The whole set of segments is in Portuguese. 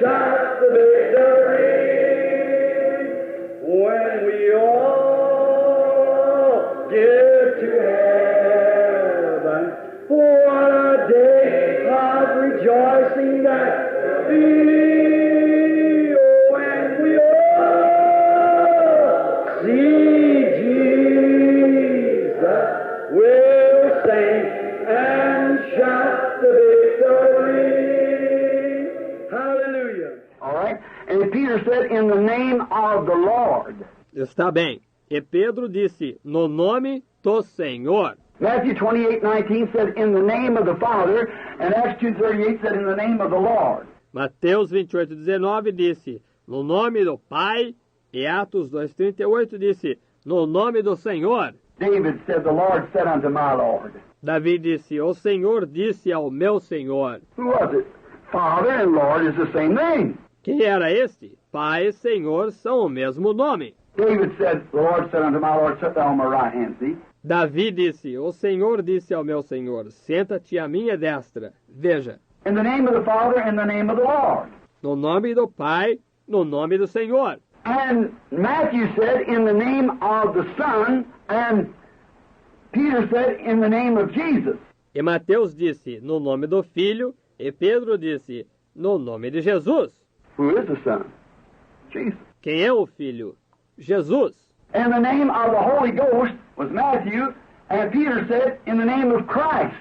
shout the victory when we all get to heaven. What a day of rejoicing that be when we all see Jesus. We'll sing and shout the victory. Hallelujah. All right? And Peter said, in the name of the Lord. Está bem. E Pedro disse, no nome do Senhor. Matthew 28:19 said, in the name of the Father, and Acts 2:38 said, in the name of the Lord. Mateus 28:19 disse, no nome do Pai, e Atos 2:38 disse, no nome do Senhor. David said, the Lord said unto my Lord. Davi disse, o Senhor disse ao meu Senhor. Who was it? Father and Lord is the same name. Quem era este? Pai e Senhor são o mesmo nome. David said, the Lord said unto my Lord, sit thou on my right hand, see? Davi disse, o Senhor disse ao meu Senhor, senta-te à minha destra. Veja, In the name of the Father, in the name of the Lord. no nome do Pai, no nome do Senhor. And Matthew said, in the name of the Son, and Peter said, in the name of Jesus. E Mateus disse, no nome do Filho, e Pedro disse, no nome de Jesus. Who is the Son? Jesus. Quem é o Filho? Jesus. And the name of the Holy Ghost was Matthew, and Peter said, in the name of Christ,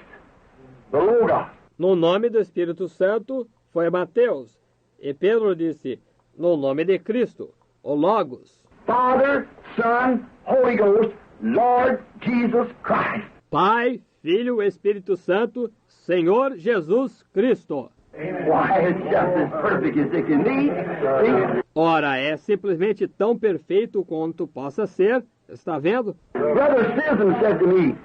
the Logos. No nome do Espírito Santo foi Mateus. E Pedro disse, no nome de Cristo, o Logos. Father, Son, Holy Ghost, Lord Jesus Christ. Pai, Filho, Espírito Santo, Senhor Jesus Cristo. Why, it's just as perfect as it can be. See? Ora, é simplesmente tão perfeito quanto possa ser. Está vendo? Brother Sism said to me,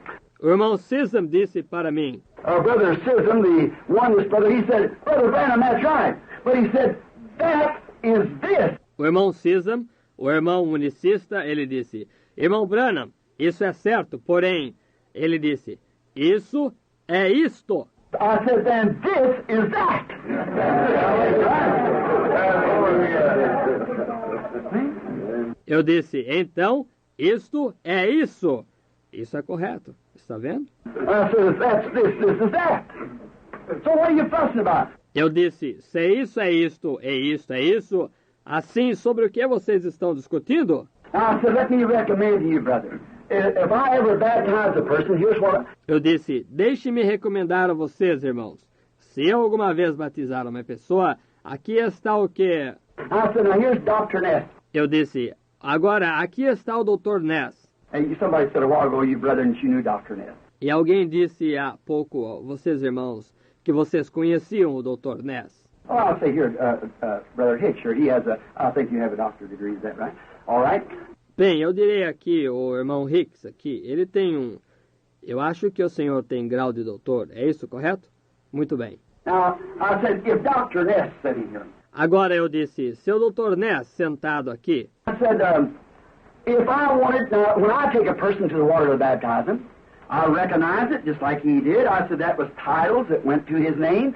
O irmão Sism disse para mim, Brother Sism, the oneness brother, he said, Brother Branham, that's right. But he said, that is this. o irmão Sism, o irmão unicista, ele disse, irmão Branham, isso é certo, porém, ele disse, isso é isto. I said, then this is that. Eu disse, então, isto é isso. Isso é correto. Está vendo? I said, that's this is that. So what are you fussing about? Eu disse, se isso é isto, e isto é isso, assim, sobre o que vocês estão discutindo? I said, let me recommend to you, brother. If I ever baptize a person, here's what... Eu disse, deixe-me recomendar a vocês, irmãos. Se eu alguma vez batizar uma pessoa, aqui está o que... I said, now here's Dr. Ness. Eu disse, agora, aqui está o Dr. Ness. Hey, somebody said a while ago, you brother, and you knew Dr. Ness. E alguém disse há pouco, vocês irmãos, que vocês conheciam o Dr. Ness. Oh, I'll say here, Brother Hicks, sure, he has I think you have a doctorate degree, is that right? All right. Bem, eu direi aqui, o irmão Hicks aqui, ele tem eu acho que o senhor tem grau de doutor, é isso, correto? Muito bem. Now, I said, if Dr. Ness sitting here, Agora eu disse, seu Dr. Ness sentado aqui, I said, if I wanted, when I take a person to the water to baptize him, I recognize it just like he did. I said that was titles that went to his name.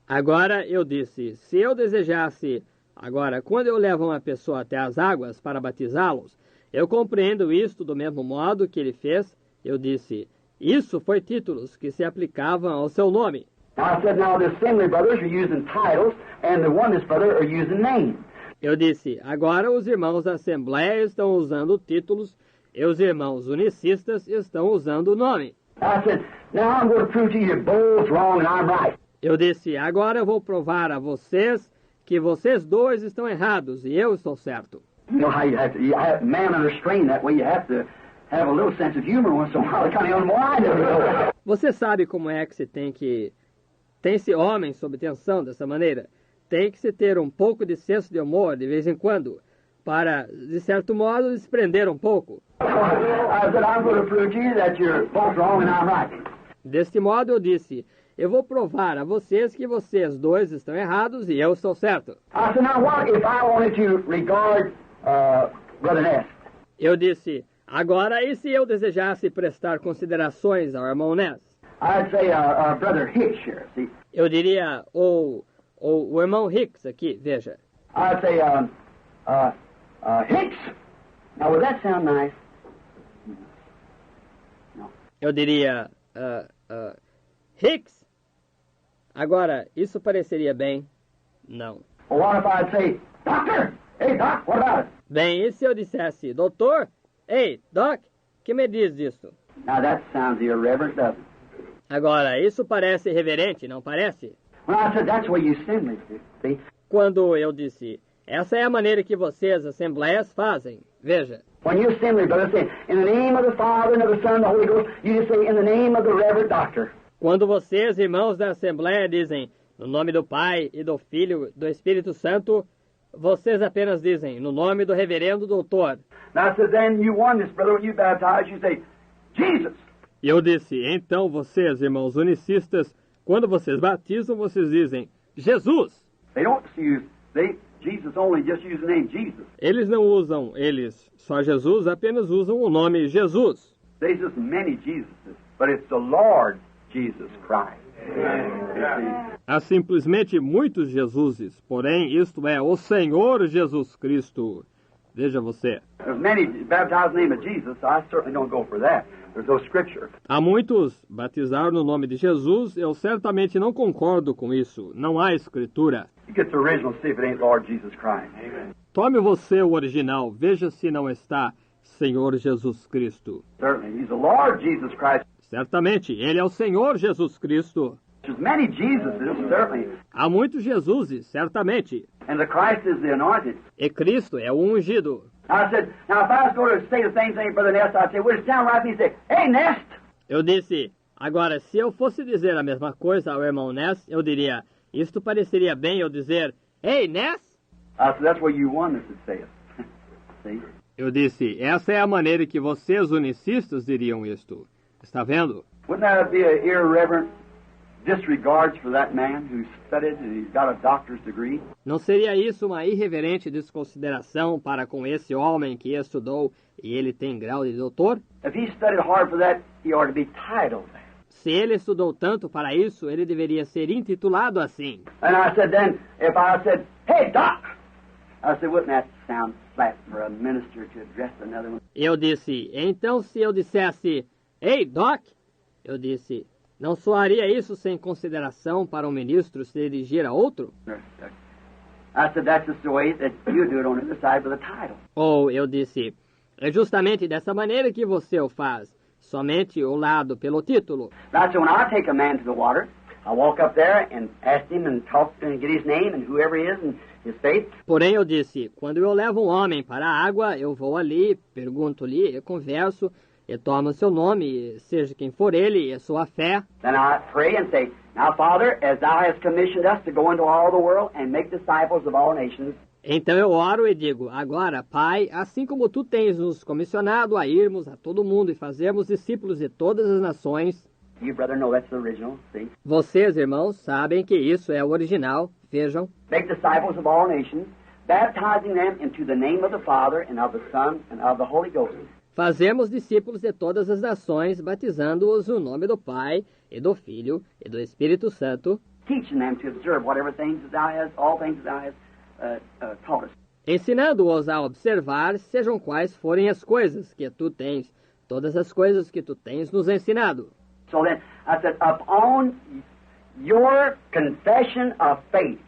agora eu disse, se eu desejasse, agora, quando eu levo uma pessoa até as águas para batizá-los, eu compreendo isto do mesmo modo que ele fez, eu disse, isso foi títulos que se aplicavam ao seu nome. I said, now the assembly brothers are using titles, and the oneness brother are using names. Eu disse, agora os irmãos da Assembleia estão usando títulos e os irmãos unicistas estão usando o nome. I said, now I'm going to prove to you you're both wrong and I'm right. Eu disse, agora eu vou provar a vocês que vocês dois estão errados e eu estou certo. You know how you have man under strain, that way you have to have a little sense of humor once in a while, kind of unwind it. Você sabe como é que se tem-se homem sob tensão dessa maneira? Tem que se ter um pouco de senso de humor de vez em quando, para, de certo modo, desprender um pouco. I said, I'm going to prove to you that you're both wrong and I'm right. Deste modo eu disse, eu vou provar a vocês que vocês dois estão errados e eu estou certo. I said, now what if I wanted to regard Brother Ness? Eu disse, agora e se eu desejasse prestar considerações ao irmão Ness? I'd say Brother Hicks here, see? Eu diria, ou Ou o irmão Hicks aqui, veja. I'd say, Hicks. Now, would that sound nice? No. Eu diria, Hicks? Agora, isso pareceria bem? Não. Well, what if I'd say, Doctor? Hey, Doc, what about it? Bem, e se eu dissesse, doutor? Ei, Doc, que me diz disso? Now, that sounds irreverent, doesn't it? Agora, isso parece reverente, não parece? When I said, that's the way you assemblies do, see? Quando eu disse, essa é a maneira que vocês, assembleias, fazem. Veja, When you assembly, brother, say, in the name of the Father, and of the Son, and the Holy Ghost, you just say, in the name of the Reverend Doctor. quando vocês, irmãos da Assembleia, dizem, no nome do Pai e do Filho e do Espírito Santo, vocês apenas dizem, no nome do reverendo doutor. Now, I said, then you won this, brother, when you baptize, you say, Jesus. E eu disse, então vocês, irmãos unicistas, quando vocês batizam, vocês dizem, Jesus. They don't use, Jesus only just use the name Jesus. Eles não usam, só Jesus, apenas usam o nome Jesus. There's just many Jesuses, but it's the Lord Jesus Christ. Há simplesmente muitos Jesuses, porém isto é o Senhor Jesus Cristo. Veja você. There's many baptized in the name of Jesus, so I certainly don't go for that. There's no scripture. Há muitos batizaram no nome de Jesus, eu certamente não concordo com isso. Não há escritura. You get the original, see if it ain't Lord Jesus Christ. Amen. Tome você o original, veja se não está Senhor Jesus Cristo. Certainly, He's the Lord Jesus Christ. Certamente, Ele é o Senhor Jesus Cristo. There's many Jesuses, certainly. Há muitos Jesuses, certamente. And the Christ is the anointed. E Cristo é o ungido. Now I said, now if I was going to say the same thing, Brother Nest, I'd say, would it sound right if he said, hey, Nest? Eu disse, agora, se eu fosse dizer a mesma coisa ao irmão Ness, eu diria, isto pareceria bem eu dizer, Ei, Ness? I said, that's where you won this, it says. See? Eu disse, essa é a maneira que vocês unicistas diriam isto. Está vendo? Wouldn't that be an irreverent disregard for that man who's studied and he's got a doctor's degree? Não seria isso uma irreverente desconsideração para com esse homem que estudou e ele tem grau de doutor? If he studied hard for that, he ought to be titled. Se ele estudou tanto para isso, ele deveria ser intitulado assim. And I said then, if I said, hey, Doc, I said, wouldn't that sound flat for a minister to address another one? Eu disse, então se eu dissesse, Ei, Doc, eu disse, não soaria isso sem consideração para um ministro se dirigir a outro? I said, that's just the way that you do it on the other side with a title. Ou eu disse, é justamente dessa maneira que você o faz, somente o lado pelo título. Now, so when I take a man to the water, I walk up there and ask him and talk and get his name and whoever he is and his faith. Porém, eu disse, quando eu levo um homem para a água, eu vou ali, pergunto-lhe, eu converso, e tomo seu nome, seja quem for ele, e a sua fé. Then I pray and say, now, Father, as thou hast commissioned us to go into all the world and make disciples of all nations. Então eu oro e digo, agora, Pai, assim como tu tens nos comissionado a irmos a todo mundo e fazermos discípulos de todas as nações. You, brother, know that's the original, see? Vocês, irmãos, sabem que isso é o original, vejam. Make disciples of all nations, baptizing them into the name of the Father and of the Son and of the Holy Ghost. Fazemos discípulos de todas as nações, batizando-os no nome do Pai, e do Filho, e do Espírito Santo, Teaching them to observe whatever things that thou hast, all things that thou hast taught us. ensinando-os a observar, sejam quais forem as coisas que tu tens, todas as coisas que tu tens nos ensinado. So then, I said, upon your confession of faith,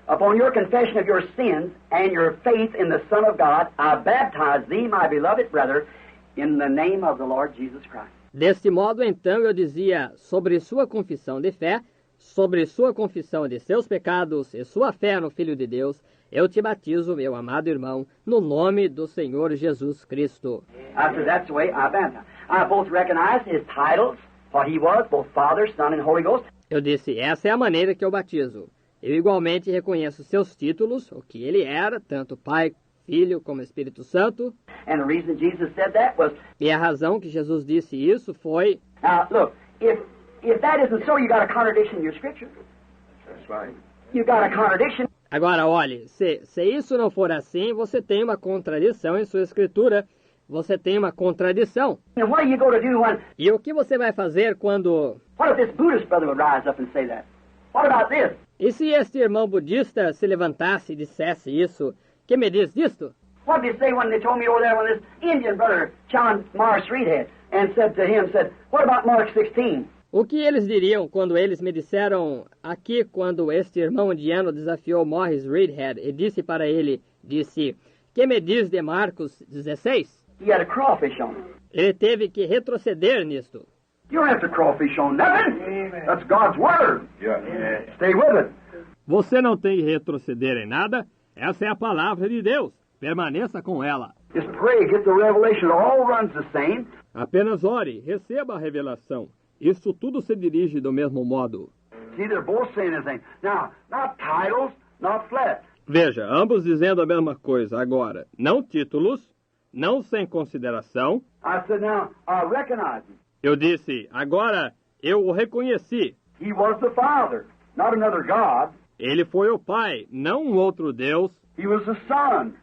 upon your confession of your sins and your faith in the Son of God, I baptize thee, my beloved brother, in the name of the Lord Jesus Christ. Deste modo, então, eu dizia, sobre sua confissão de fé, sobre sua confissão de seus pecados e sua fé no Filho de Deus, eu te batizo, meu amado irmão, no nome do Senhor Jesus Cristo. I said, that's the way I baptize. I both recognize his titles, what he was, both Father, Son, and Holy Ghost. Eu disse, essa é a maneira que eu batizo. Eu igualmente reconheço seus títulos, o que ele era, tanto Pai, Filho como Espírito Santo. And the reason Jesus said that was, E a razão que Jesus disse isso foi... now, look, if that isn't so, you got a contradiction in your scripture. That's right. You got a contradiction. Agora, olhe, se isso não for assim, você tem uma contradição em sua escritura. Você tem uma contradição. And what are you going to do when, E o que você vai fazer quando... what if this Buddhist brother would rise up and say that? What about this? E se este irmão budista se levantasse e dissesse isso, que me diz disto? What did they say when they told me over there when this Indian brother, John Morris Reed, had, and said to him, what about Mark 16? O que eles diriam quando eles me disseram aqui, quando este irmão indiano desafiou Morris Reedhead e disse para ele, que me diz de Marcos 16? He had a crawfish on it. Ele teve que retroceder nisto. You don't have to crawfish on nothing. That's God's word. Stay with it. Você não tem que retroceder em nada. Essa é a palavra de Deus. Permaneça com ela. Just pray, get the revelation. It all runs the same. Apenas ore, receba a revelação. Isso tudo se dirige do mesmo modo. See, they're both saying the same. Now, not titles, not flesh. Veja, ambos dizendo a mesma coisa agora. Não títulos, não sem consideração. I said, now, I recognize him. Eu disse, agora eu o reconheci. He was the Father, not another God. Ele foi o Pai, não um outro Deus. He was the Son,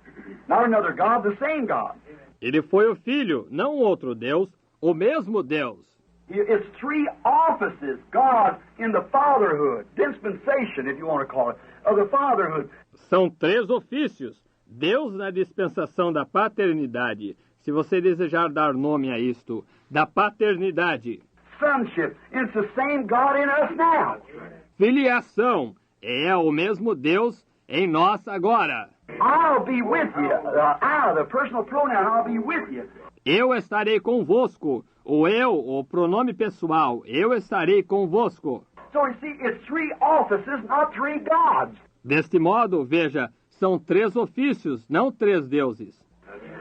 not another God, the same God. Ele foi o Filho, não um outro Deus, o mesmo Deus. It's three offices, God in the fatherhood, dispensation, if you want to call it, of the fatherhood. São três ofícios. Deus na dispensação da paternidade, se você desejar dar nome a isto, da paternidade. Sonship, it's the same God in us now. Filiação, é o mesmo Deus em nós agora. I'll be with you. The personal pronoun, I'll be with you. Eu estarei convosco. O eu, o pronome pessoal, eu estarei convosco. So you see, it's three offices, not three gods. Deste modo, veja, são três ofícios, não três deuses.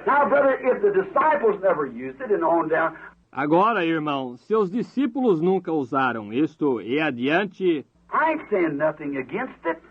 Now, brother, if the disciples never used it and on down. Agora, irmão, se os discípulos nunca usaram isto e adiante, I ain't saying nothing against it.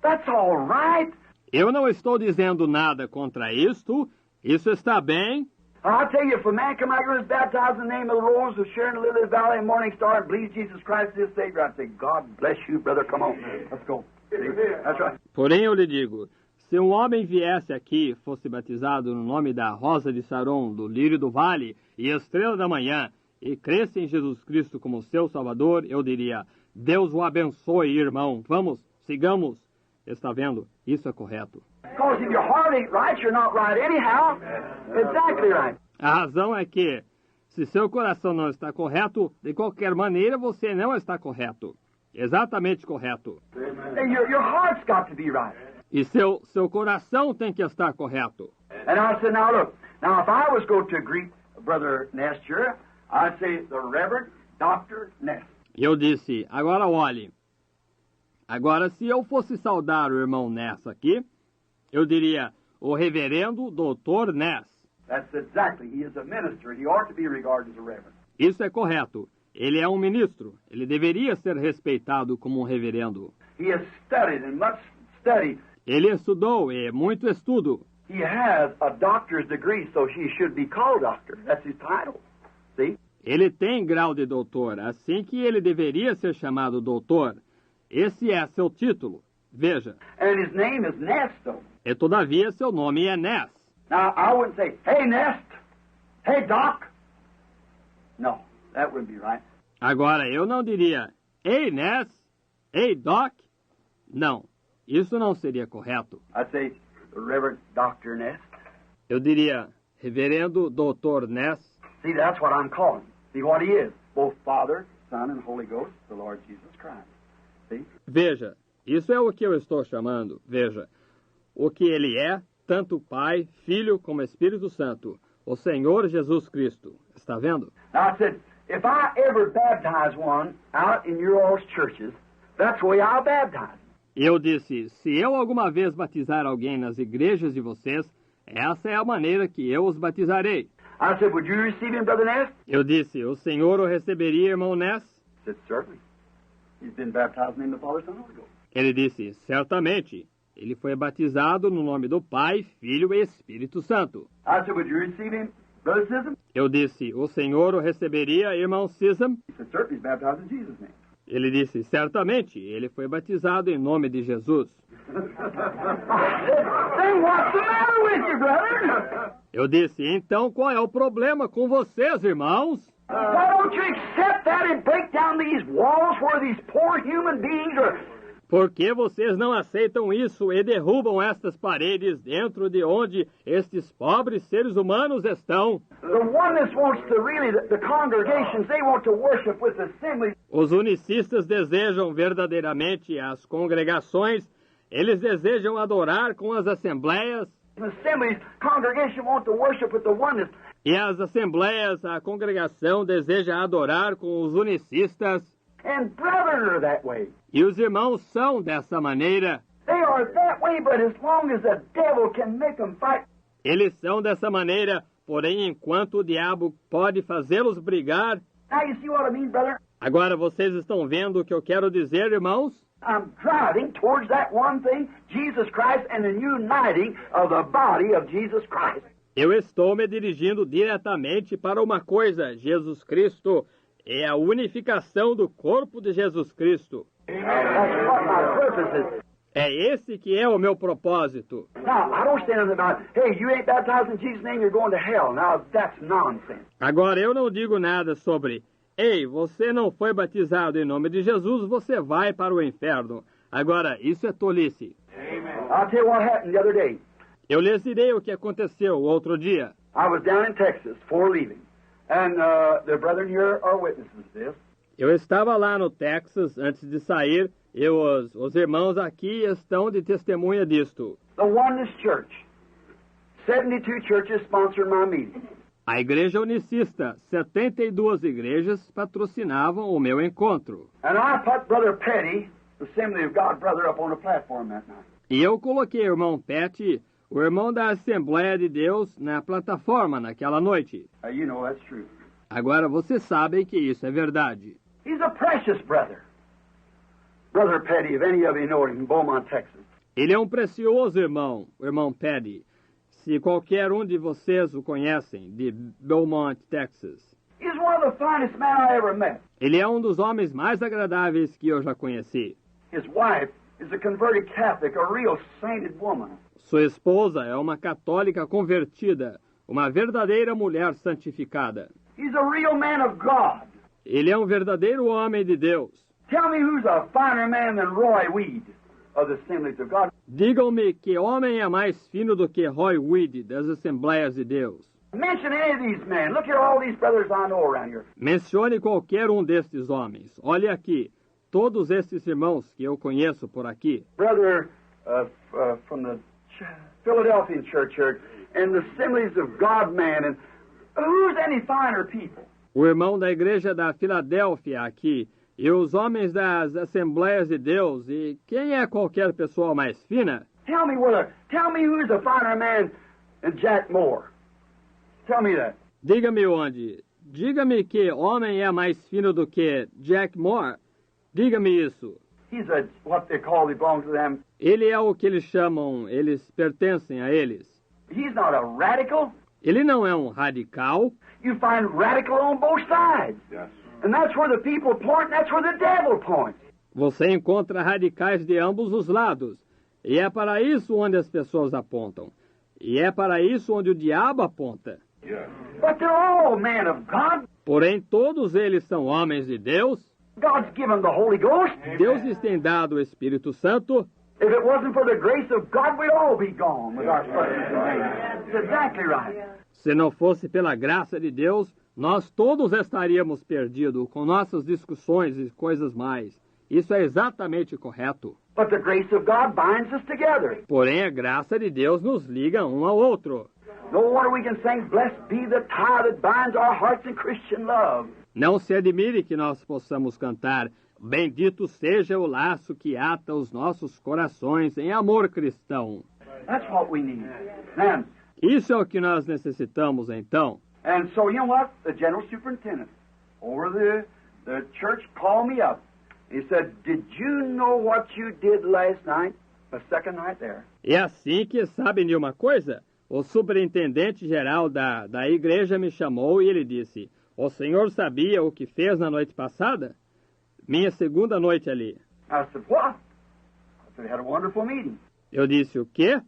That's all right. Eu não estou dizendo nada contra isto. Isso está bem. I'll tell you, if a man come out here and is baptized in the name of the Rose of Sharon, Lily Valley, and Morning Star, and believes Jesus Christ is his Savior, I'd say, God bless you, brother, come on, let's go. See? That's right. Porém, eu lhe digo, se um homem viesse aqui, fosse batizado no nome da Rosa de Saron, do Lírio do Vale e Estrela da Manhã, e cresce em Jesus Cristo como seu Salvador, eu diria, Deus o abençoe, irmão. Vamos, sigamos. Está vendo? Isso é correto. Because if your heart ain't right, you're not right anyhow. Exactly right. A razão é que, se seu coração não está correto, de qualquer maneira você não está correto. Exatamente correto. And your heart's got to be right. E seu coração tem que estar correto. And I said, now look, now if I was going to greet Brother Ness here, I'd say the Reverend Dr. Ness. E eu disse, agora olhe. Agora, se eu fosse saudar o irmão Ness aqui, eu diria, o reverendo Dr. Ness. That's exactly. He is a minister. He ought to be regarded as a reverend. Isso é correto. Ele é um ministro. Ele deveria ser respeitado como um reverendo. He has studied and much study. Ele estudou e muito estudo. He has a doctor's degree, so he should be called doctor. That's his title. See? Ele tem grau de doutor, assim que ele deveria ser chamado doutor. Esse é seu título. Veja. And his name is Ness, though. E todavia seu nome é Ness. Now, I wouldn't say, hey, Nest. Hey, Doc. No, that wouldn't be right. Agora, eu não diria, ei, Ness. Ei, Doc. Não, isso não seria correto. I'd say, the Reverend Dr. Ness. Eu diria, reverendo Dr. Ness. See, that's what I'm calling. See what he is. Both Father, Son, and Holy Ghost, the Lord Jesus Christ. See? Veja, isso é o que eu estou chamando. Veja, o que ele é, tanto Pai, Filho como Espírito Santo, o Senhor Jesus Cristo. Está vendo? Now I said, if I ever baptize one out in your all's churches, that's the way I'll baptize. Eu disse, se eu alguma vez batizar alguém nas igrejas de vocês, essa é a maneira que eu os batizarei. I said, would you receive him, Brother Ness? Eu disse, o Senhor o receberia, irmão Ness? He said, certainly. He's been baptized in the name of the Father, Son, and Holy Ghost. Ele disse, certamente. Ele foi batizado no nome do Pai, Filho e Espírito Santo. I said, would you receive him, Brother Sism? Eu disse, o Senhor o receberia, irmão Sism? He said, certainly he's baptized in Jesus' name. Ele disse, certamente. Ele foi batizado em nome de Jesus. Then what's the matter with you, brother? Eu disse, então qual é o problema com vocês, irmãos? Why don't you accept that and break down these walls where these poor human beings are? Por que vocês não aceitam isso e derrubam estas paredes dentro de onde estes pobres seres humanos estão? The oneness wants to really, the congregations, they want to worship with assemblies. Os unicistas desejam verdadeiramente as congregações, eles desejam adorar com as assembleias, Assemblies, congregation want to worship with the oneness. e as assembleias, a congregação deseja adorar com os unicistas, And brethren are that way. e os irmãos são dessa maneira. They are that way, but as long as the devil can make them fight, Eles são dessa maneira, porém enquanto o diabo pode fazê-los brigar. now you see what I mean, brother? Agora vocês estão vendo o que eu quero dizer, irmãos? I'm driving towards that one thing, Jesus Christ, and the uniting of the body of Jesus Christ. Eu estou me dirigindo diretamente para uma coisa, Jesus Cristo, é a unificação do corpo de Jesus Cristo. That's what my purpose is. É esse que é o meu propósito. Now, I don't say nothing about, hey, you ain't baptized in Jesus' name, you're going to hell. Now, that's nonsense. Agora, eu não digo nada sobre, ei, você não foi batizado em nome de Jesus, você vai para o inferno. Agora, isso é tolice. I'll tell you what happened the other day. Eu lhes direi o que aconteceu o outro dia. I was down in Texas before leaving, and the brethren here are witnesses of this. Eu estava lá no Texas antes de sair, e os irmãos aqui estão de testemunha disto. The Oneness Church, 72 churches sponsored my meeting. A Igreja Unicista, 72 igrejas patrocinavam o meu encontro. And I put Brother Petty, the Assembly of God brother, up on the platform that night. E eu coloquei o irmão Petty, o irmão da Assembleia de Deus, na plataforma naquela noite. You know that's true. Agora vocês sabem que isso é verdade. He's a precious brother. Brother Petty, if any of you know him, in Beaumont, Texas. Ele é um precioso irmão, o irmão Petty. Se qualquer um de vocês o conhecem, de Beaumont, Texas. He's one of the finest men I ever met. Ele é um dos homens mais agradáveis que eu já conheci. His wife is a converted Catholic, a real sainted woman. Sua esposa é uma católica convertida, uma verdadeira mulher santificada. He's a real man of God. Ele é um verdadeiro homem de Deus. Tell me who's a finer man than Roy Weed of the Assemblies of God. Digam-me que homem é mais fino do que Roy Weed das Assembleias de Deus. Mention any of these men. Look at all these brothers I know around here. Mencione qualquer um destes homens. Olhe aqui, todos estes irmãos que eu conheço por aqui. Brother from the Philadelphian church here, and the Assemblies of God man, and who's any finer people? O irmão da igreja da Filadélfia aqui, e os homens das Assembleias de Deus, e quem é qualquer pessoa mais fina? Tell me who's a finer man than Jack Moore. Tell me that. Diga-me onde. Diga-me que homem é mais fino do que Jack Moore. Diga-me isso. He's what they call, he belongs to them. Ele é o que eles chamam, eles pertencem a eles. He's not a radical. Ele não é um radical. You find radical on both sides. Yes. And that's where the people point, and that's where the devil points. Você encontra radicais de ambos os lados. E é para isso onde as pessoas apontam. E é para isso onde o diabo aponta. Yes. But they're all men of God. Porém, todos eles são homens de Deus. God's given the Holy Ghost. Deus lhes tem dado o Espírito Santo. If it wasn't for the grace of God, we'd all be gone with our sufferings and pain. That's exactly right. Se não fosse pela graça de Deus, nós todos estaríamos perdidos com nossas discussões e coisas mais. Isso é exatamente correto. But the grace of God binds us together. Porém, a graça de Deus nos liga um ao outro. No wonder we can sing, blessed be the tie that binds our hearts in Christian love. Não se admire que nós possamos cantar, bendito seja o laço que ata os nossos corações em amor cristão. That's what we need. Man, Isso é o que nós necessitamos, então. and so you know what? The general superintendent over the church called me up. He said, did you know what you did last night? The second night there. É assim que sabem de uma coisa? O superintendente-geral da igreja me chamou e ele disse, o senhor sabia o que fez na noite passada? Minha segunda noite ali. I said, what? I said, had a wonderful meeting. Eu disse, o quê?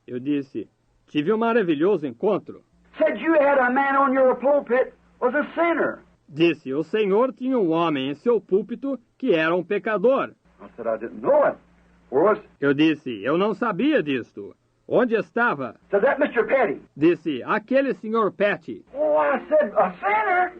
Eu disse, tive um maravilhoso encontro. Said you had a man on your pulpit was a sinner. Disse, o Senhor tinha um homem em seu púlpito que era um pecador. I said, I didn't know it. Where was it? Eu disse, eu não sabia disto. Onde estava? Said that Mr. Petty. Disse, aquele Sr. Petty. Oh, I said, a sinner?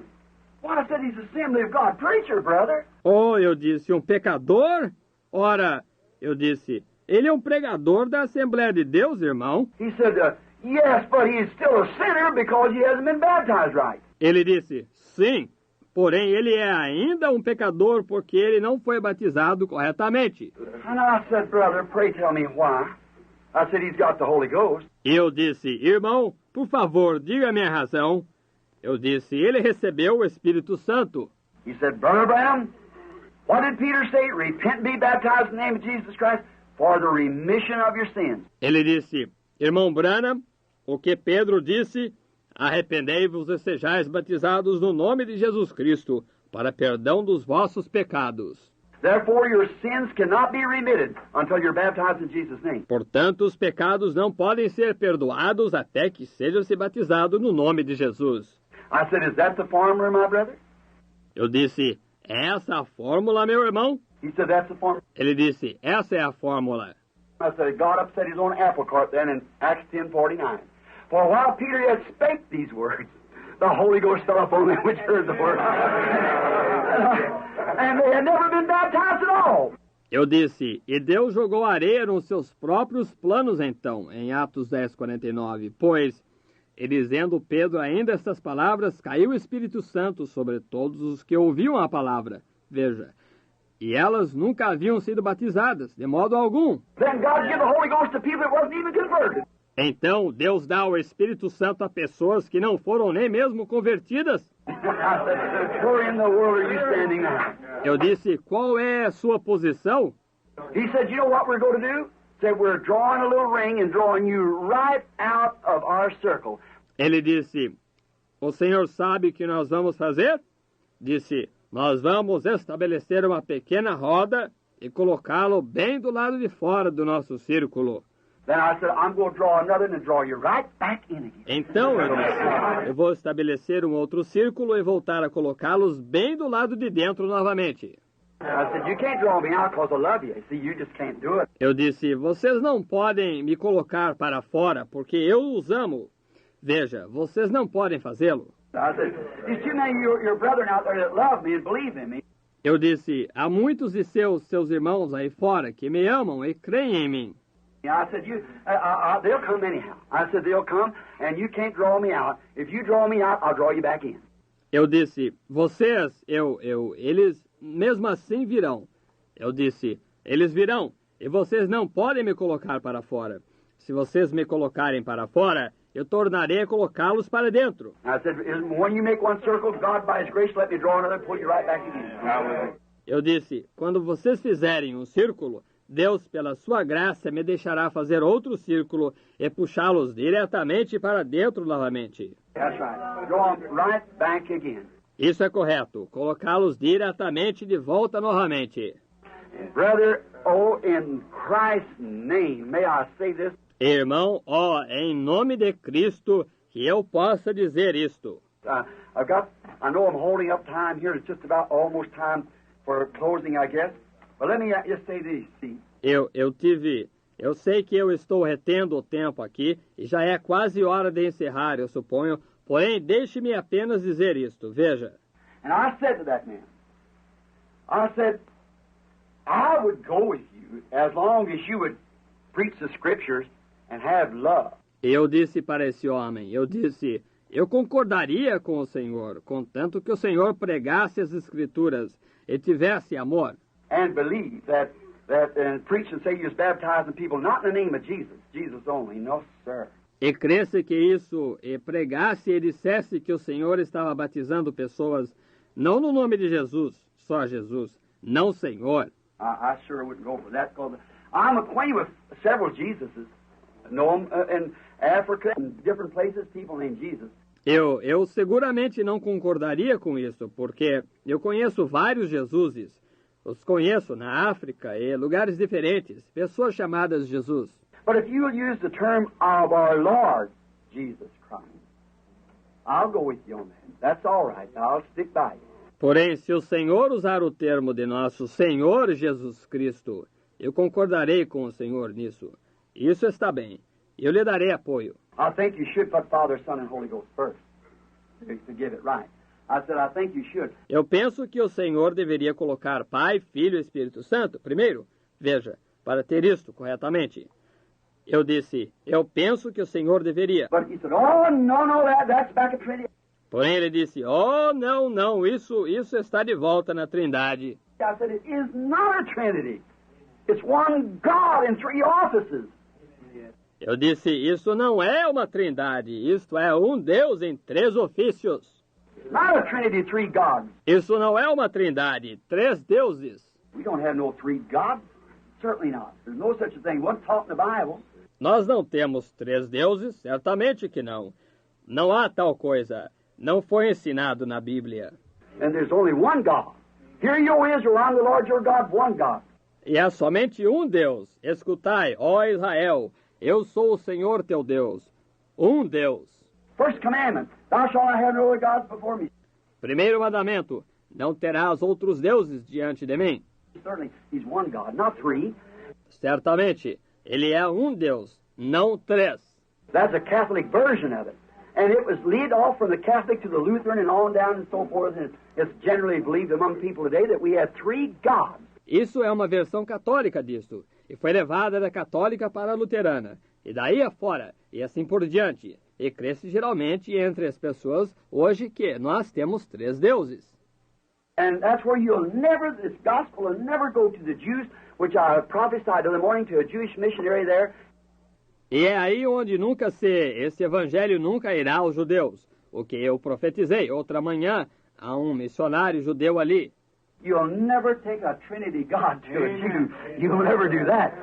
Well, I said he's Assembly of God preacher, brother. Oh, eu disse, um pecador? Ora, eu disse, ele é um pregador da Assembleia de Deus, irmão. He said, yes, but he's still a sinner because he hasn't been baptized right. Ele disse, sim, porém ele é ainda um pecador porque ele não foi batizado corretamente. And I said, brother, pray tell me why. I said, he's got the Holy Ghost. Eu disse, irmão, por favor, diga-me a razão. Eu disse, ele recebeu o Espírito Santo. He said, Brother Branham, what did Peter say? Repent and be baptized in the name of Jesus Christ for the remission of your sins. Ele disse, irmão Branham, o que Pedro disse, arrependei-vos e sejais batizados no nome de Jesus Cristo, para perdão dos vossos pecados. Therefore your sins cannot be remitted until you're baptized in Jesus' name. Portanto, os pecados não podem ser perdoados até que seja se batizado no nome de Jesus. I said, is that the formula, my brother? Eu disse, é essa a fórmula, meu irmão? He said, that's the formula. Ele disse, essa é a fórmula. I said, God upset his own apple cart then in Acts 10:49. For while Peter yet spake these words, the Holy Ghost fell upon them which heard the word. And they had never been baptized at all. Eu disse, e Deus jogou areia nos seus próprios planos então, em Atos 10:49, pois, e dizendo Pedro ainda estas palavras, caiu o Espírito Santo sobre todos os que ouviam a palavra. Veja, e elas nunca haviam sido batizadas, de modo algum. Then God gave the Holy Ghost to people that wasn't even converted. Então, Deus dá o Espírito Santo a pessoas que não foram nem mesmo convertidas. I said, where in the world are you standing now? Eu disse, qual é a sua posição? He said, you know what we're going to do? He said, we're drawing a little ring and drawing you right out of our circle. Ele disse, o senhor sabe o que nós vamos fazer? Disse, nós vamos estabelecer uma pequena roda e colocá-lo bem do lado de fora do nosso círculo. Then I said, I'm going to draw another and draw you right back in again. Então eu disse, eu vou estabelecer um outro círculo e voltar a colocá-los bem do lado de dentro novamente. I said, you can't draw me out because I love you. See, you just can't do it. Eu disse, vocês não podem me colocar para fora porque eu os amo. Veja, vocês não podem fazê-lo. I said, there's too many of your brethren out there that love me and believe in me. Eu disse, há muitos de seus irmãos aí fora que me amam e creem em mim. I said, they'll come anyhow. I said, they'll come, and you can't draw me out. If you draw me out, I'll draw you back in. Eu disse, eles mesmo assim virão. Eu disse, eles virão, e vocês não podem me colocar para fora. Se vocês me colocarem para fora, eu tornarei a colocá-los para dentro. I said, when you make one circle, God by His grace let me draw another and pull you right back again. Eu disse, quando vocês fizerem um círculo, Deus, pela sua graça, me deixará fazer outro círculo e puxá-los diretamente para dentro novamente. That's right. Draw them right back again. Isso é correto, colocá-los diretamente de volta novamente. And brother, oh, in Christ's name, may I say this? Irmão, em nome de Cristo, que eu possa dizer isto. I know I'm holding up time here. It's just about almost time for closing, I guess. But let me just say this, see. Eu sei que eu estou retendo o tempo aqui e já é quase hora de encerrar, eu suponho. Porém, deixe-me apenas dizer isto. Veja. And I said to that man, I said, I would go with you as long as you would preach the scriptures and have love. Eu disse para esse homem, eu concordaria com o Senhor, contanto que o Senhor pregasse as Escrituras e tivesse amor. And believe that and preach and say you was baptizing people not in the name of Jesus, Jesus only. No, sir. E cresce que isso, e pregasse e dissesse que o Senhor estava batizando pessoas não no nome de Jesus, só Jesus, não Senhor. I sure wouldn't go for that because I'm acquainted with several Jesuses. Know them in Africa and different places, people named Jesus. Eu seguramente não concordaria com isso, porque eu conheço vários Jesuses. Os conheço na África e lugares diferentes, pessoas chamadas Jesus. But if you will use the term of our Lord Jesus Christ, I'll go with you on that. That's all right. I'll stick by you. Porém, se o Senhor usar o termo de nosso Senhor Jesus Cristo, eu concordarei com o Senhor nisso. Isso está bem. Eu lhe darei apoio. I think you should put Father, Son, and Holy Ghost first to get it right. I said, I think you should. Eu penso que o Senhor deveria colocar Pai, Filho e Espírito Santo primeiro. Veja, para ter isto corretamente. Eu disse, eu penso que o Senhor deveria. But he said, oh, no, that's back at Trinity. Porém, ele disse, oh, não, isso está de volta na Trindade. I said, it is not a Trinity. It's one God in three offices. Eu disse, isso não é uma Trindade, isto é um Deus em três ofícios. Not a Trinity, three gods. Isso não é uma Trindade, três deuses. We don't have no three gods. Certainly not. There's no such a thing. What's taught in the Bible? Nós não temos três deuses, certamente que não. Não há tal coisa. Não foi ensinado na Bíblia. And there's only one God. Hear you, O Israel, I'm the Lord your God, one God. E é somente um Deus. Escutai, ó Israel, eu sou o Senhor teu Deus. Um Deus. First commandment, thou shalt not have no other gods before me. Primeiro mandamento, não terás outros deuses diante de mim. Certainly, he's one God, not three. Certamente, ele é um Deus, não três. That's a Catholic version of it. And it was lead off from the Catholic to the Lutheran and on down and so forth. And it's generally believed among people today that we have three gods. Isso é uma versão católica disto, e foi levada da católica para a luterana, e daí afora, e assim por diante. E cresce geralmente entre as pessoas hoje que nós temos três deuses. And that's where this gospel will never go to the Jews, which I prophesied the other morning to a Jewish missionary there. E é aí onde esse evangelho nunca irá aos judeus, o que eu profetizei outra manhã a um missionário judeu ali. You'll never take a Trinity God to a Jew. You'll never do that.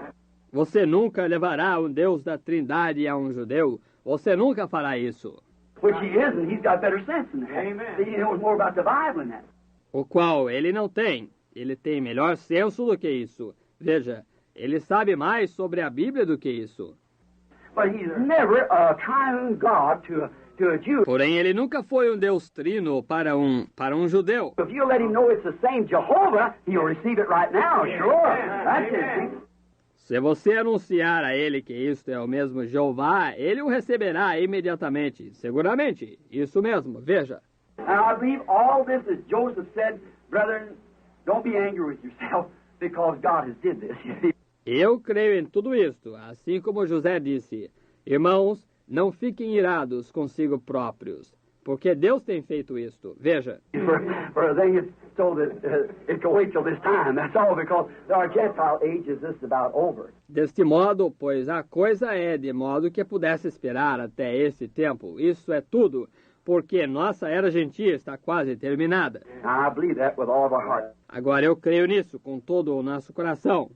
Você nunca levará um Deus da Trindade a um judeu. Você nunca fará isso. Which he isn't. He's got better sense than that. Amen. He knows more about the Bible than that. O qual ele não tem. Ele tem melhor senso do que isso. Veja, ele sabe mais sobre a Bíblia do que isso. But he's never a triune God to a Jew. Porém, ele nunca foi um Deus trino para um judeu. If you let him know it's the same Jehovah, he'll receive it right now, sure. That's it. Se você anunciar a ele que isto é o mesmo Jeová, ele o receberá imediatamente, seguramente. Isso mesmo, veja. And I believe all this, as Joseph said, brethren, don't be angry with yourself because God has did this. Eu creio em tudo isto, assim como José disse. Irmãos, não fiquem irados consigo próprios, porque Deus tem feito isto. Veja. For a thing it's so that it can wait till this time. That's all because our Gentile age is just about over. Deste modo, pois a coisa é de modo que pudesse esperar até esse tempo. Isso é tudo, porque nossa era gentia está quase terminada. I believe that with all of our heart. Agora eu creio nisso com todo o nosso coração.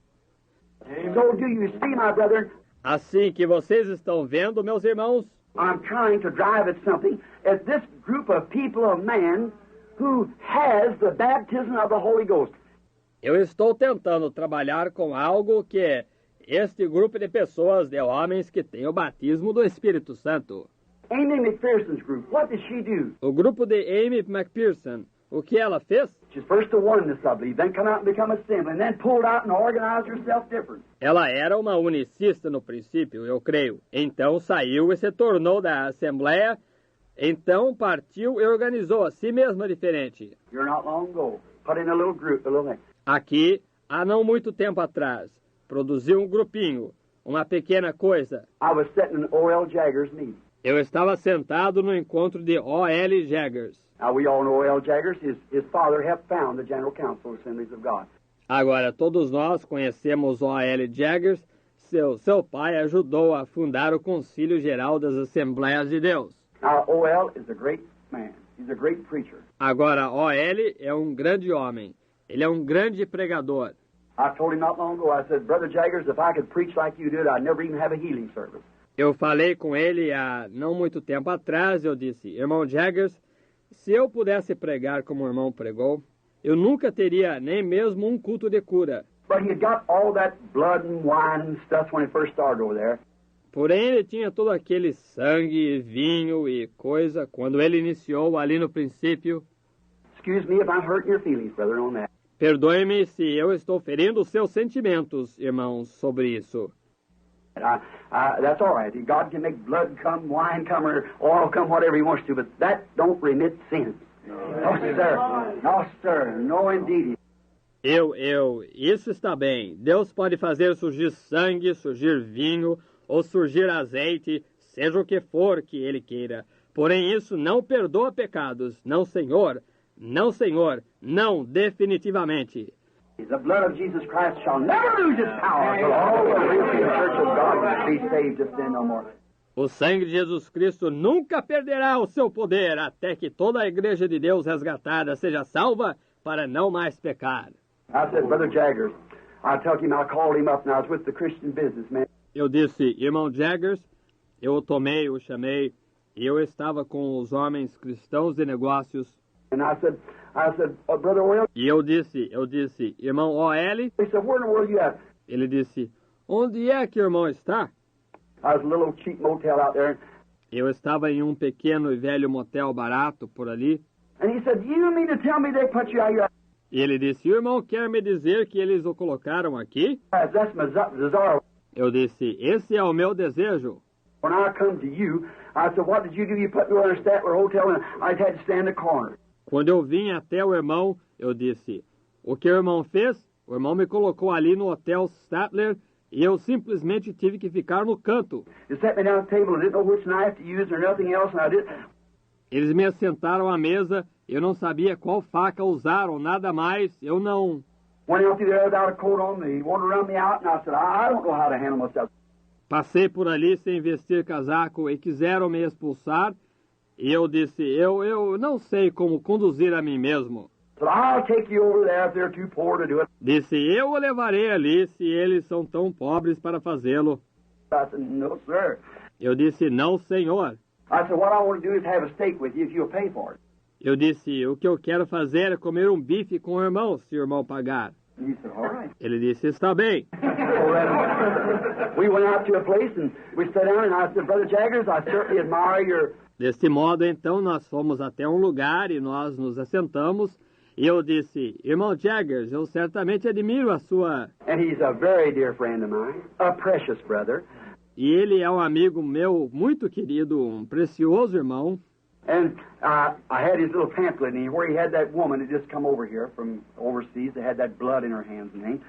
So do you see, my brethren? Assim que vocês estão vendo, meus irmãos, I'm trying to drive at something as this group of people of man who has the baptism of the Holy Ghost. Eu estou tentando trabalhar com algo que este grupo de pessoas, de homens que têm o batismo do Espírito Santo. Amy McPherson's group, what did she do? O grupo de Amy McPherson, o que ela fez? She's first a oneness, I believe, then come out and become assembly, and then pulled out and organized herself different. Ela era uma unicista no princípio, eu creio. Então saiu e se tornou da Assembleia. Então partiu e organizou a si mesma diferente. You're not long ago, put in a little group, a little thing. Aqui, há não muito tempo atrás, produziu um grupinho, uma pequena coisa. I was sitting in O.L. Jaggers' meeting. Eu estava sentado no encontro de O.L. Jaggers. Now, we all know O.L. Jaggers. His father helped found the General Council of Assemblies of God. Agora, todos nós conhecemos O.L. Jaggers. Seu pai ajudou a fundar o Concílio Geral das Assembleias de Deus. Now, O.L. is a great man. He's a great preacher. Agora, O.L. é um grande homem. Ele é um grande pregador. I told him not long ago, I said, Brother Jaggers, if I could preach like you did, I'd never even have a healing service. Eu falei com ele há não muito tempo atrás, eu disse, irmão Jaggers, se eu pudesse pregar como o irmão pregou, eu nunca teria nem mesmo um culto de cura. But he had got all that blood and wine and stuff when he first started over there. Porém, ele tinha todo aquele sangue, vinho e coisa quando ele iniciou ali no princípio. Excuse me if I'm hurting your feelings, brother, on that. Perdoe-me se eu estou ferindo os seus sentimentos, irmãos, sobre isso. That's all right. God can make blood come, wine come, or oil come, whatever He wants to, but that don't remit sin. No, sir. No, sir. No, indeed. Isso está bem. Deus pode fazer surgir sangue, surgir vinho, ou surgir azeite, seja o que for que Ele queira. Porém, isso não perdoa pecados. Não, Senhor. Não, Senhor. Não, definitivamente. The blood of Jesus Christ shall never lose its power until all the real church of God be saved to sin no more. O sangue de Jesus Cristo nunca perderá o seu poder até que toda a igreja de Deus resgatada seja salva para não mais pecar. I said, Brother Jaggers, I called him up and I was with the Christian businessman. Eu disse, irmão Jaggers, eu o tomei, o chamei, e eu estava com os homens cristãos de negócios. And I said, Brother Oil. E eu disse, irmão O.L. He said, where in the world are you at? Ele disse, onde é que o irmão está? I was in a little cheap motel out there. Eu estava em um pequeno e velho motel barato por ali. And he said, you mean to tell me they put you out here? E ele disse, o irmão quer me dizer que eles o colocaram aqui? That's my desire. Eu disse, esse é o meu desejo. When I come to you, I said, what did you do? You put me in a Statler hotel and I had to stand in the corner. Quando eu vim até o irmão, eu disse, o que o irmão fez? O irmão me colocou ali no Hotel Statler e eu simplesmente tive que ficar no canto. Eles me assentaram à mesa, eu não sabia qual faca usar ou nada mais, eu não... Passei por ali sem vestir casaco e quiseram me expulsar, e eu disse, eu não sei como conduzir a mim mesmo. Disse, eu o levarei ali se eles são tão pobres para fazê-lo. Eu disse, não, senhor. Eu disse, o que eu quero fazer é comer um bife com o irmão, se o irmão pagar. Ele disse, está bem. Deste modo, então, nós fomos até um lugar e nós nos assentamos. E eu disse, irmão Jaggers, eu certamente admiro a sua... And he's a very dear friend of mine, a precious brother. E ele é um amigo meu muito querido, um precioso irmão. And I had his little pamphlet, and where he had that woman that just come over here from overseas, that had that blood in her hands and things.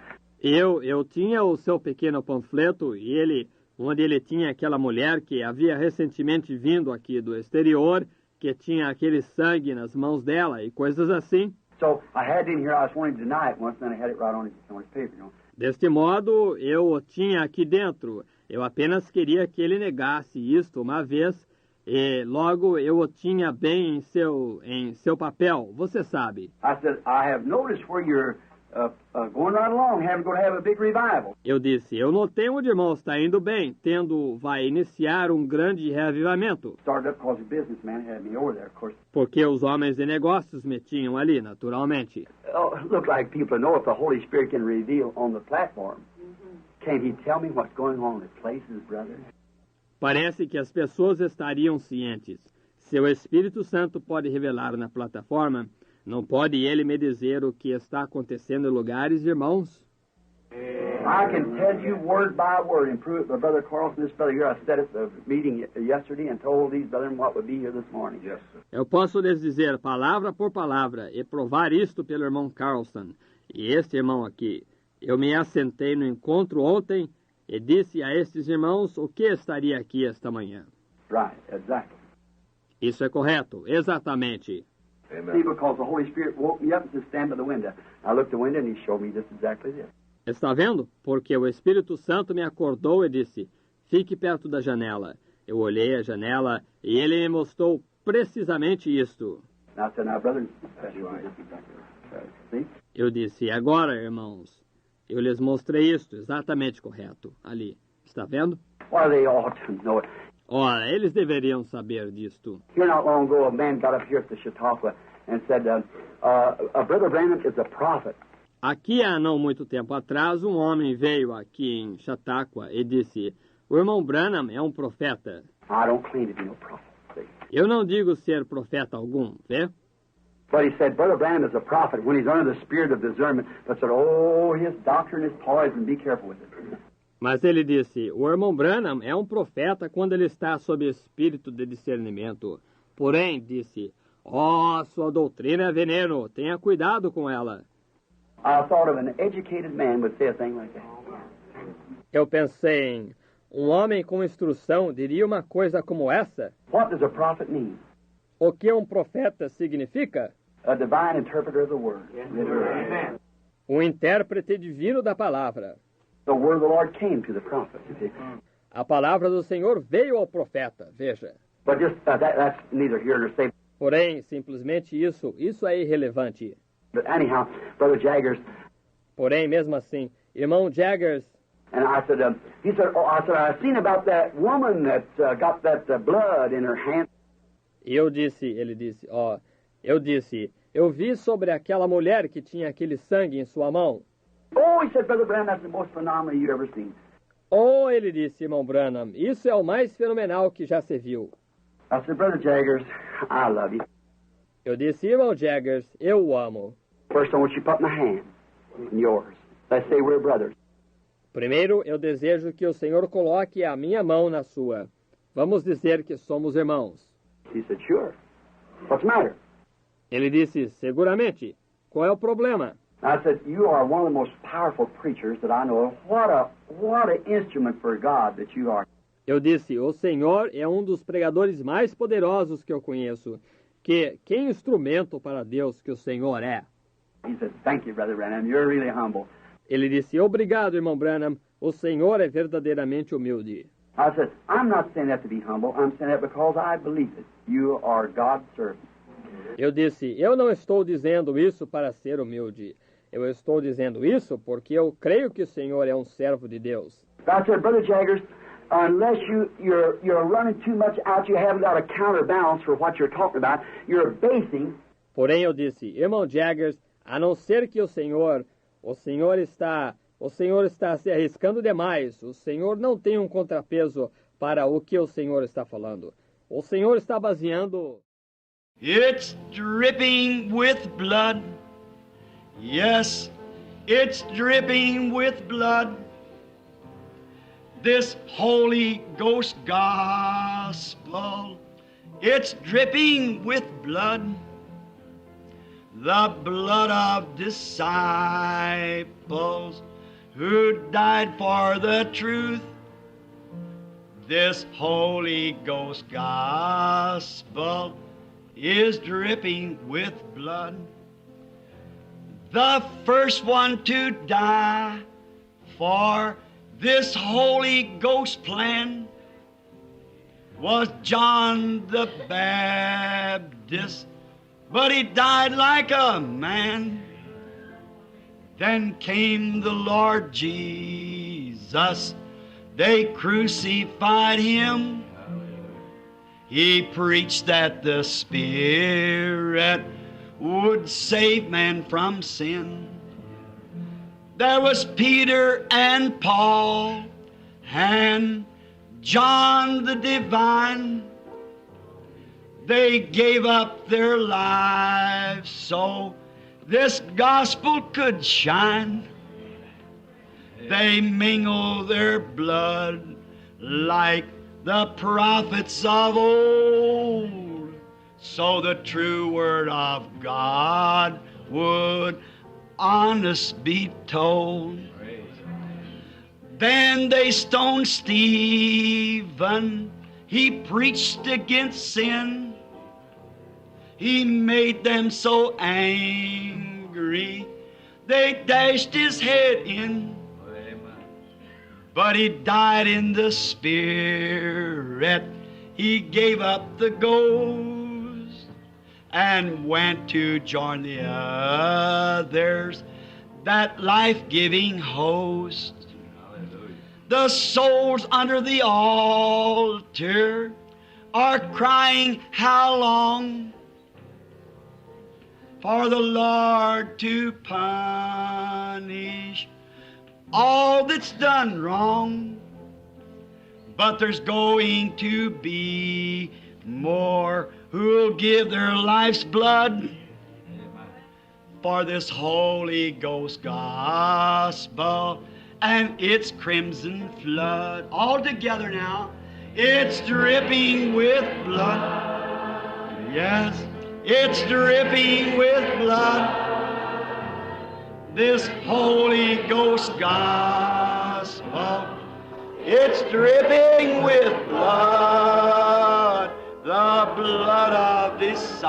Eu tinha o seu pequeno panfleto e ele, onde ele tinha aquela mulher que havia recentemente vindo aqui do exterior, que tinha aquele sangue nas mãos dela e coisas assim. So I had it in here. I was wanting to deny it once, and then I had it right on his paper, you know. Deste modo, eu o tinha aqui dentro. Eu apenas queria que ele negasse isto uma vez, e logo eu o tinha bem em seu papel, você sabe. I said, I have noticed where you're going right along, going to have a big revival. Eu disse, eu notei onde o irmão está indo bem, vai iniciar um grande reavivamento. Started up because the businessman had me over there, of course. Porque os homens de negócios me tinham ali, naturalmente. Look like people know if the Holy Spirit can reveal on the platform. Can he tell me what's going on in places, brother? Parece que as pessoas estariam cientes. Se o Espírito Santo pode revelar na plataforma, não pode ele me dizer o que está acontecendo em lugares, irmãos? I can tell you word by word and prove it. But Brother Carlson, this brother here, I said at the meeting yesterday and told these brethren what would be here this morning. Yes, sir. Eu posso lhes dizer palavra por palavra e provar isto pelo irmão Carlson e este irmão aqui. Eu me assentei no encontro ontem e disse a estes irmãos o que estaria aqui esta manhã. Right, exactly. Isso é correto, exatamente. See, because the Holy Spirit woke me up and said, stand by the window. I looked at the window and he showed me just exactly this. Está vendo? Porque o Espírito Santo me acordou e disse, fique perto da janela. Eu olhei a janela e ele me mostrou precisamente isto. Now, so now, brother, eu disse, agora, irmãos, eu lhes mostrei isto, exatamente correto, ali. Está vendo? Well, they ought to know it. Ora, eles deveriam saber disto. Here not long ago, a man got up here at the Chautauqua and said, Brother Branham is a prophet. Aqui há não muito tempo atrás, um homem veio aqui em Chautauqua e disse, o irmão Branham é um profeta. I don't claim to be no prophet. See? Eu não digo ser profeta algum, vê? But he said, Brother Branham is a prophet when he's under the spirit of discernment. But said, oh, his doctrine is poison. Be careful with it. Mas ele disse, o irmão Branham é um profeta quando ele está sob espírito de discernimento. Porém, disse, sua doutrina é veneno, tenha cuidado com ela. I thought of an educated man would say a thing like that. Eu pensei em, um homem com instrução diria uma coisa como essa? What does a prophet mean? O que um profeta significa? A divine interpreter of the word. Amen. Um intérprete divino da palavra. The word of the Lord came to the prophet. A palavra do Senhor veio ao profeta, veja. But just that's neither here nor there. Porém, simplesmente isso é irrelevante. But anyhow, Brother Jaggers, Porém, mesmo assim, irmão Jaggers, and I said, he said, I've seen about that woman that got that blood in her hand. e ele disse, eu vi sobre aquela mulher que tinha aquele sangue em sua mão. Oh, he said, Brother Branham, that's the most phenomenal you've ever seen. Ele disse, irmão Branham, isso é o mais fenomenal que já se viu. I said, Brother Jaggers, I love you. Eu disse, irmão Jaggers, eu o amo. First, I want you to put my hand in yours. Let's say we're brothers. Primeiro, eu desejo que o Senhor coloque a minha mão na sua. Vamos dizer que somos irmãos. He said, sure. What's the matter? Ele disse, seguramente. Qual é o problema? I said, you are one of the most powerful preachers that I know of. What an instrument for God that you are. Eu disse, o Senhor é um dos pregadores mais poderosos que eu conheço. Que instrumento para Deus que o Senhor é. He said, thank you, Brother Branham. You're really humble. Ele disse, obrigado, irmão Branham. O Senhor é verdadeiramente humilde. I said, I'm not saying that to be humble. I'm saying that because I believe it. You are God's servant. Eu disse, eu não estou dizendo isso para ser humilde. Eu estou dizendo isso porque eu creio que o Senhor é um servo de Deus. I said, Brother Jaggers, unless you're running too much out, you haven't got a counterbalance for what you're talking about. You're basing. Porém, eu disse, irmão Jaggers, a não ser que o Senhor está se arriscando demais. O Senhor não tem um contrapeso para o que o Senhor está falando. O Senhor está baseando. It's dripping with blood. Yes, it's dripping with blood. This Holy Ghost gospel, it's dripping with blood. The blood of disciples who died for the truth. This Holy Ghost gospel is dripping with blood. The first one to die for this Holy Ghost plan was John the Baptist, but he died like a man. Then came the Lord Jesus. They crucified him. He preached that the Spirit would save man from sin. There was Peter and Paul and John the Divine. They gave up their lives so this gospel could shine. They mingled their blood like the prophets of old, so the true word of God would honest be told. Then they stoned Stephen. He preached against sin. He made them so angry, they dashed his head in. But he died in the Spirit. He gave up the ghost and went to join the others, that life-giving host. The souls under the altar are crying, how long? For the Lord to punish all that's done wrong. but there's going to be more who'll give their life's blood for this Holy Ghost gospel and its crimson flood. All together now. It's dripping with blood. Yes, it's dripping with blood. This Holy Ghost gospel. It's dripping with blood. The blood of disciple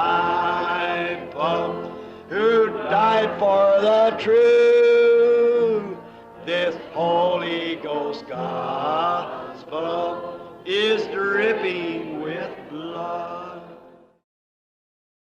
who died for the truth. This Holy Ghost gospel is dripping